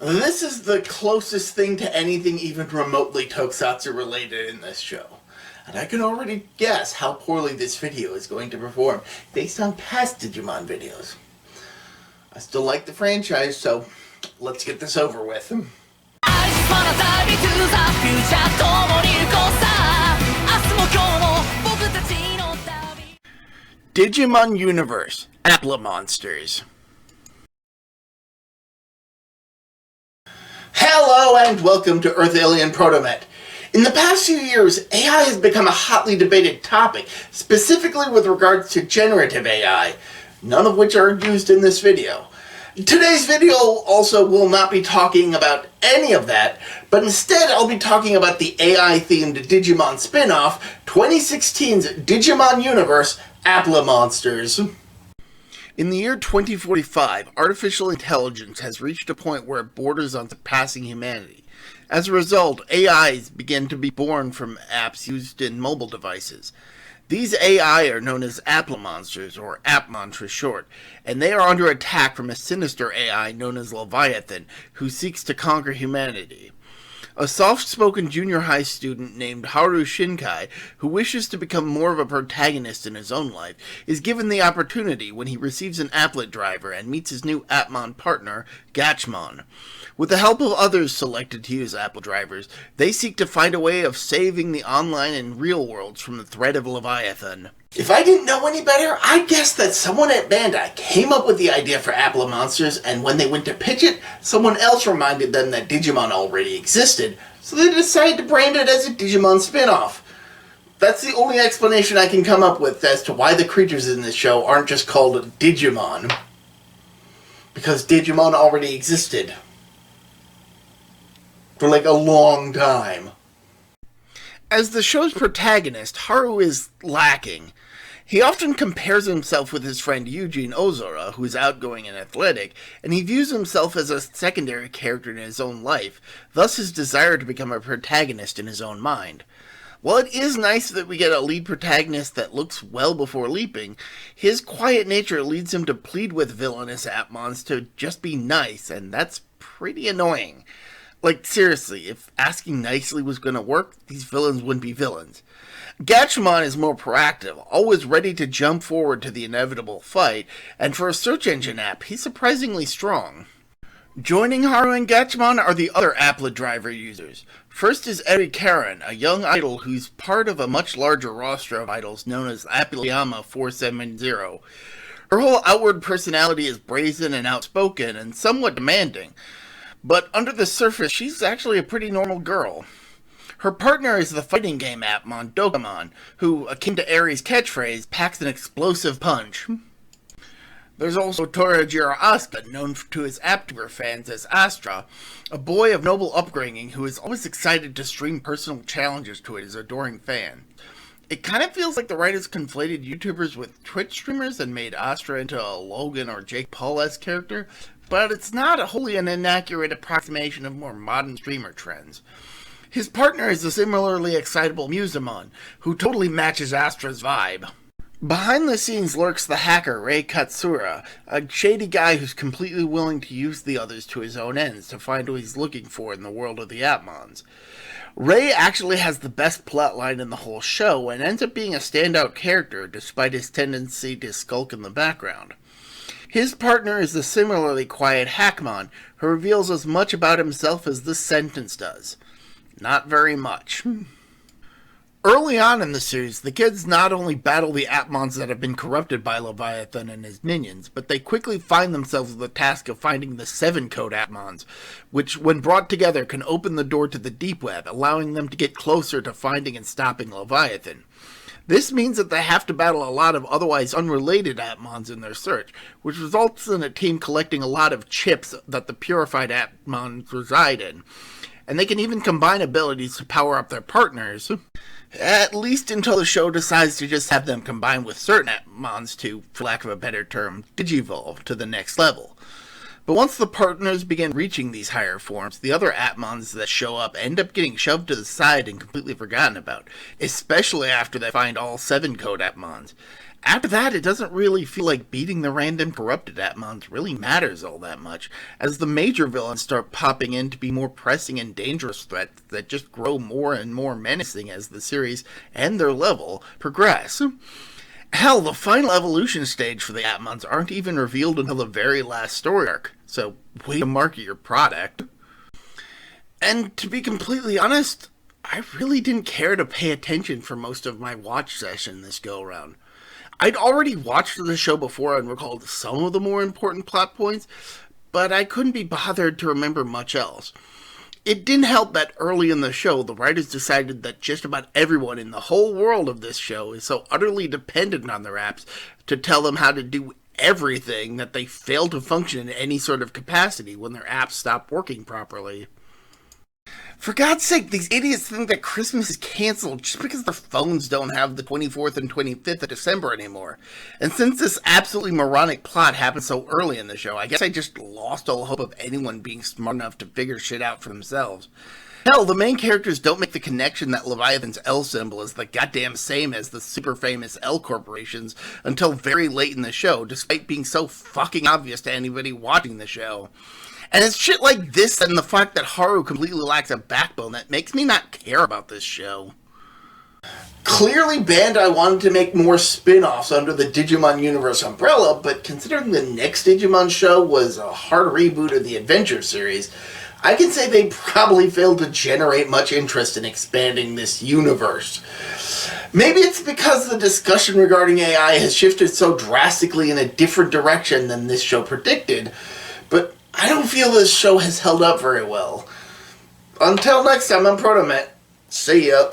This is the closest thing to anything even remotely tokusatsu related in this show. And I can already guess how poorly this video is going to perform based on past Digimon videos. I still like the franchise, so let's get this over with. Digimon Universe, Appli Monsters. Hello and welcome to Earth Alien ProtoMet. In the past few years, AI has become a hotly debated topic, specifically with regards to generative AI, none of which are used in this video. Today's video also will not be talking about any of that, but instead I'll be talking about the AI-themed Digimon spin-off, 2016's Digimon Universe, Appli Monsters. In the year 2045, artificial intelligence has reached a point where it borders on surpassing humanity. As a result, AIs begin to be born from apps used in mobile devices. These AI are known as Appli Monsters, or Appmon for short, and they are under attack from a sinister AI known as Leviathan, who seeks to conquer humanity. A soft-spoken junior high student named Haru Shinkai, who wishes to become more of a protagonist in his own life, is given the opportunity when he receives an applet driver and meets his new Appmon partner, Gatchmon. With the help of others selected to use applet drivers, they seek to find a way of saving the online and real worlds from the threat of Leviathan. If I didn't know any better, I'd guess that someone at Bandai came up with the idea for Appli Monsters, and when they went to pitch it, someone else reminded them that Digimon already existed, so they decided to brand it as a Digimon spin-off. That's the only explanation I can come up with as to why the creatures in this show aren't just called Digimon. Because Digimon already existed. For like a long time. As the show's protagonist, Haru is lacking. He often compares himself with his friend Eugene Ozora, who is outgoing and athletic, and he views himself as a secondary character in his own life, thus his desire to become a protagonist in his own mind. While it is nice that we get a lead protagonist that looks well before leaping, his quiet nature leads him to plead with villainous Appmons to just be nice, and that's pretty annoying. Like, seriously, if asking nicely was gonna work, these villains wouldn't be villains. Gatchmon is more proactive, always ready to jump forward to the inevitable fight, and for a search engine app, he's surprisingly strong. Joining Haru and Gatchmon are the other applet driver users. First is Eri Karen, a young idol who's part of a much larger roster of idols known as Appli 470. Her whole outward personality is brazen and outspoken, and somewhat demanding. But under the surface, she's actually a pretty normal girl. Her partner is the fighting game Appmon, Dokemon, who, akin to Eri's catchphrase, packs an explosive punch. There's also Torajiro Asuka, known to his Apptuber fans as Astra, a boy of noble upbringing who is always excited to stream personal challenges to his adoring fan. It kind of feels like the writers conflated YouTubers with Twitch streamers and made Astra into a Logan or Jake Paul-esque character, but it's not wholly an inaccurate approximation of more modern streamer trends. His partner is a similarly excitable Musamon, who totally matches Astra's vibe. Behind the scenes lurks the hacker Rei Katsura, a shady guy who's completely willing to use the others to his own ends to find what he's looking for in the world of the Appmons. Rei actually has the best plotline in the whole show and ends up being a standout character despite his tendency to skulk in the background. His partner is the similarly quiet Hackmon, who reveals as much about himself as this sentence does. Not very much. Early on in the series, the kids not only battle the Appmons that have been corrupted by Leviathan and his minions, but they quickly find themselves with the task of finding the 7-code Appmons, which, when brought together, can open the door to the deep web, allowing them to get closer to finding and stopping Leviathan. This means that they have to battle a lot of otherwise unrelated Appmons in their search, which results in a team collecting a lot of chips that the purified Appmons reside in. And they can even combine abilities to power up their partners, at least until the show decides to just have them combine with certain Appmons to, for lack of a better term, digivolve to the next level. But once the partners begin reaching these higher forms, the other Appmons that show up end up getting shoved to the side and completely forgotten about, especially after they find all 7-code Appmons. After that, it doesn't really feel like beating the random corrupted Atmons really matters all that much, as the major villains start popping in to be more pressing and dangerous threats that just grow more and more menacing as the series and their level progress. Hell, the final evolution stage for the Atmons aren't even revealed until the very last story arc, so way to market your product. And to be completely honest, I really didn't care to pay attention for most of my watch session this go around. I'd already watched the show before and recalled some of the more important plot points, but I couldn't be bothered to remember much else. It didn't help that early in the show, the writers decided that just about everyone in the whole world of this show is so utterly dependent on their apps to tell them how to do everything that they fail to function in any sort of capacity when their apps stop working properly. For God's sake, these idiots think that Christmas is canceled just because their phones don't have the 24th and 25th of December anymore. And since this absolutely moronic plot happened so early in the show, I guess I just lost all hope of anyone being smart enough to figure shit out for themselves. Hell, the main characters don't make the connection that Leviathan's L symbol is the goddamn same as the super famous L corporations until very late in the show, despite being so fucking obvious to anybody watching the show. And it's shit like this and the fact that Haru completely lacks a backbone that makes me not care about this show. Clearly Bandai wanted to make more spin-offs under the Digimon universe umbrella, but considering the next Digimon show was a hard reboot of the Adventure series, I can say they probably failed to generate much interest in expanding this universe. Maybe it's because the discussion regarding AI has shifted so drastically in a different direction than this show predicted, but I don't feel this show has held up very well. Until next time, I'm ProtoMet. See ya.